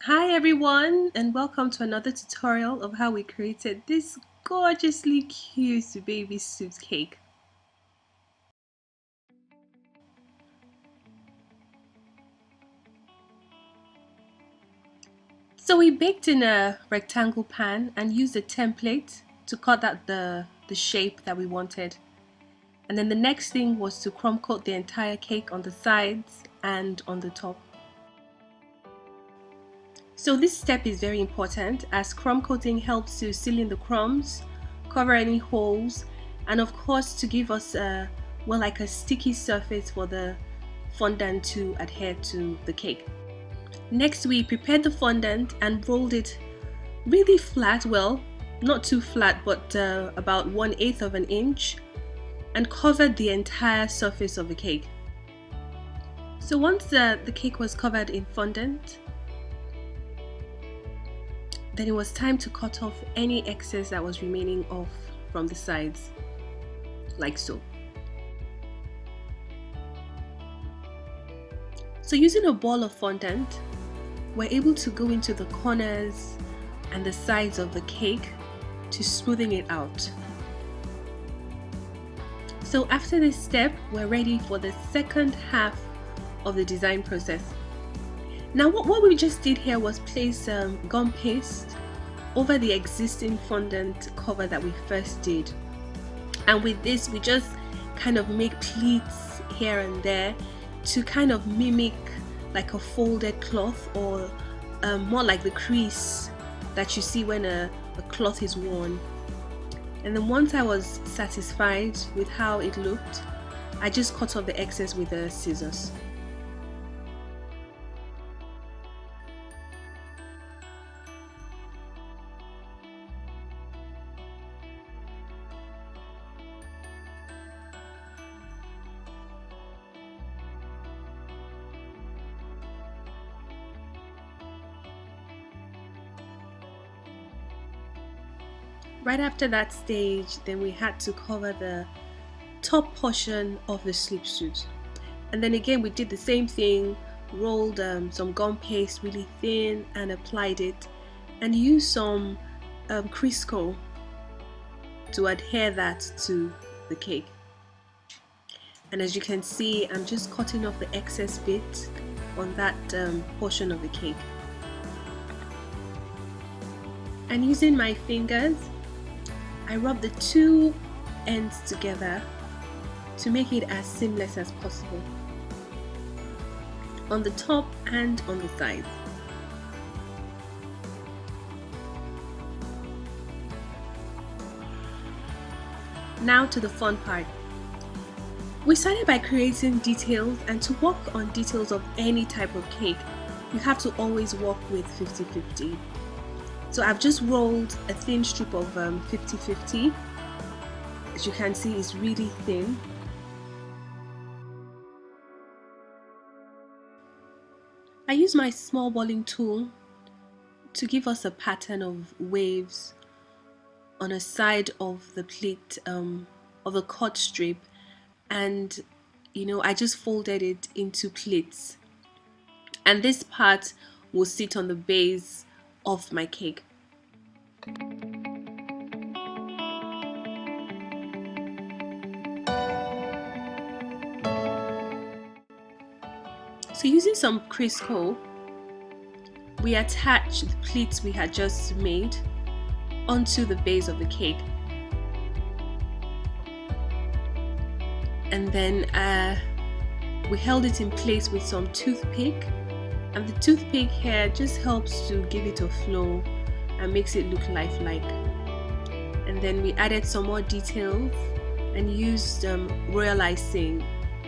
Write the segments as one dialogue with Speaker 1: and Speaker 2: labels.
Speaker 1: Hi everyone, and welcome to another tutorial of how we created this gorgeously cute baby soup cake. So we baked in a rectangle pan and used a template to cut out the shape that we wanted. And then the next thing was to crumb coat the entire cake on the sides and on the top. So this step is very important as crumb coating helps to seal in the crumbs, cover any holes, and of course to give us like a sticky surface for the fondant to adhere to the cake. Next we prepared the fondant and rolled it really flat, well not too flat but about 1/8 of an inch, and covered the entire surface of the cake. So once the cake was covered in fondant, then it was time to cut off any excess that was remaining off from the sides, like so. So using a ball of fondant, we're able to go into the corners and the sides of the cake to smoothing it out. So after this step, we're ready for the second half of the design process. Now what we just did here was place gum paste over the existing fondant cover that we first did, and with this we just kind of make pleats here and there to kind of mimic like a folded cloth, or more like the crease that you see when a cloth is worn. And then once I was satisfied with how it looked, I just cut off the excess with the scissors. Right after that stage, then we had to cover the top portion of the slip suit. And then again we did the same thing, rolled some gum paste really thin and applied it, and used some Crisco to adhere that to the cake. And as you can see, I'm just cutting off the excess bit on that portion of the cake. And using my fingers, I rub the two ends together to make it as seamless as possible on the top and on the sides. Now to the fun part. We started by creating details, and to work on details of any type of cake, you have to always work with 50-50. So I've just rolled a thin strip of 50-50. As you can see, it's really thin. I use my small balling tool to give us a pattern of waves on a side of the pleat of the cut strip, and I just folded it into pleats, and this part will sit on the base of my cake. So using some Crisco, we attach the pleats we had just made onto the base of the cake, and then we held it in place with some toothpick, and the toothpick here just helps to give it a flow and makes it look lifelike. And then we added some more details and used royal icing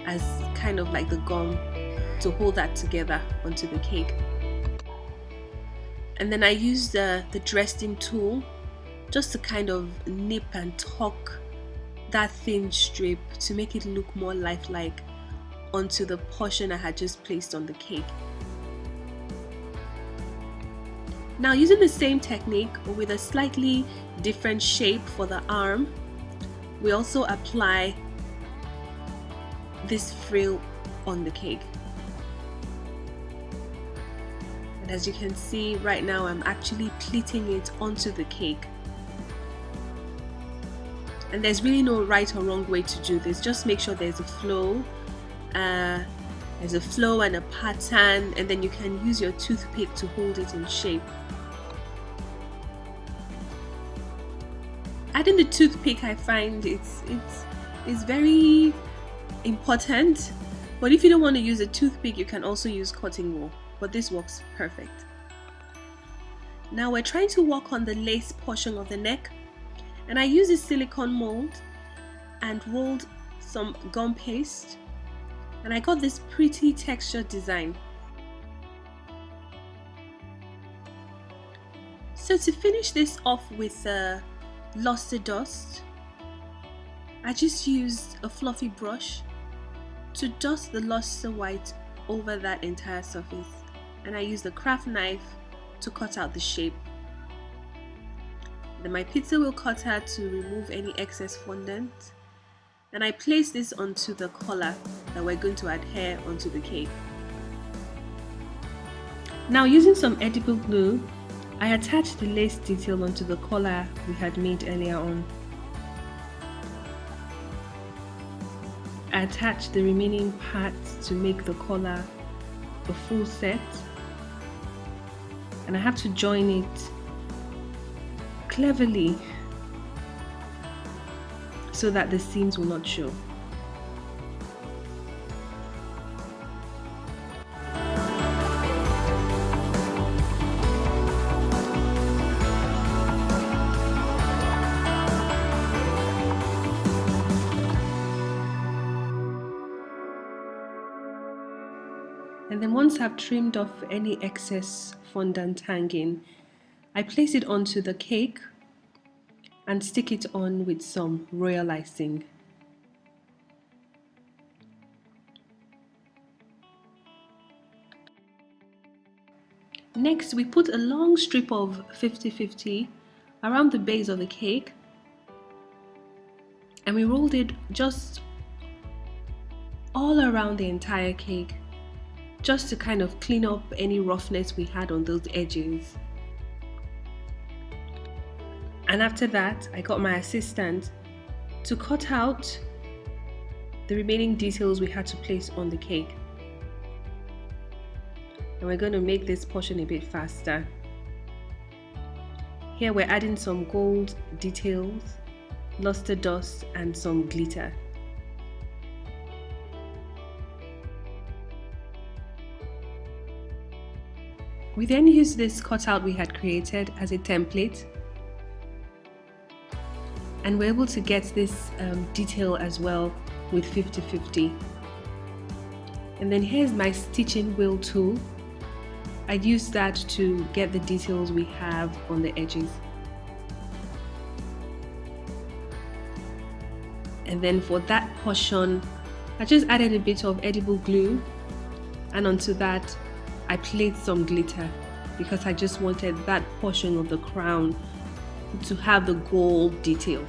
Speaker 1: as kind of like the gum to hold that together onto the cake. And then I used the dressing tool just to kind of nip and tuck that thin strip to make it look more lifelike onto the portion I had just placed on the cake. Now, using the same technique but with a slightly different shape for the arm, we also apply this frill on the cake. And as you can see right now, I'm actually pleating it onto the cake. And there's really no right or wrong way to do this. Just make sure there's a flow. There's a flow and a pattern, and then you can use your toothpick to hold it in shape. Adding the toothpick, I find it's very important. But if you don't want to use a toothpick, you can also use cutting wool. But this works perfect. Now we're trying to work on the lace portion of the neck, and I used a silicone mold and rolled some gum paste, and I got this pretty textured design. So to finish this off with luster dust, I just used a fluffy brush to dust the luster white over that entire surface, and I used a craft knife to cut out the shape. Then my pizza wheel cutter to remove any excess fondant, and I place this onto the collar that we're going to adhere onto the cake. Now, using some edible glue, I attached the lace detail onto the collar we had made earlier on. I attached the remaining parts to make the collar a full set, and I have to join it cleverly so that the seams will not show. And then once I've trimmed off any excess fondant hanging, I place it onto the cake and stick it on with some royal icing. Next, we put a long strip of 50-50 around the base of the cake, and we rolled it just all around the entire cake, just to kind of clean up any roughness we had on those edges. And after that, I got my assistant to cut out the remaining details we had to place on the cake. And we're going to make this portion a bit faster. Here we're adding some gold details, luster dust, and some glitter. We then used this cutout we had created as a template, and we're able to get this detail as well with 50-50. And then here's my stitching wheel tool. I'd use that to get the details we have on the edges. And then for that portion, I just added a bit of edible glue, and onto that I placed some glitter because I just wanted that portion of the crown to have the gold detail.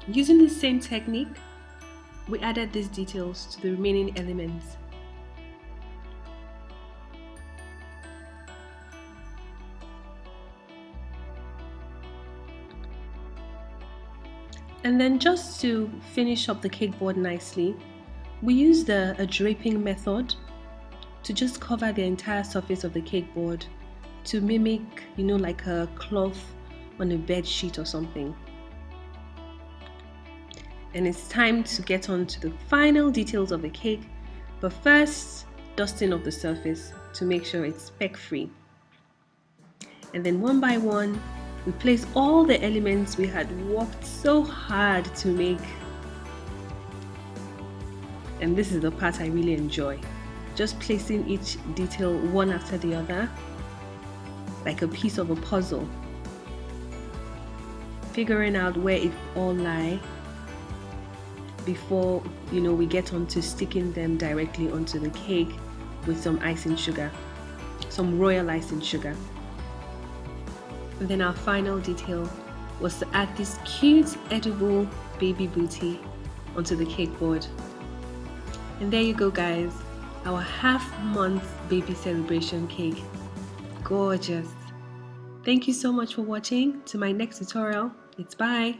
Speaker 1: Using the same technique, we added these details to the remaining elements. And then just to finish up the cake board nicely, we used a draping method to just cover the entire surface of the cake board to mimic, like a cloth on a bed sheet or something. And it's time to get on to the final details of the cake, but first, dusting of the surface to make sure it's speck free. And then one by one, we place all the elements we had worked so hard to make. And this is the part I really enjoy. Just placing each detail one after the other, like a piece of a puzzle. Figuring out where it all lie before, we get on to sticking them directly onto the cake with some icing sugar. some royal icing sugar. And then our final detail was to add this cute edible baby booty onto the cake board. And there you go, guys, our half-month baby celebration cake. Gorgeous. Thank you so much for watching. To my next tutorial, it's bye.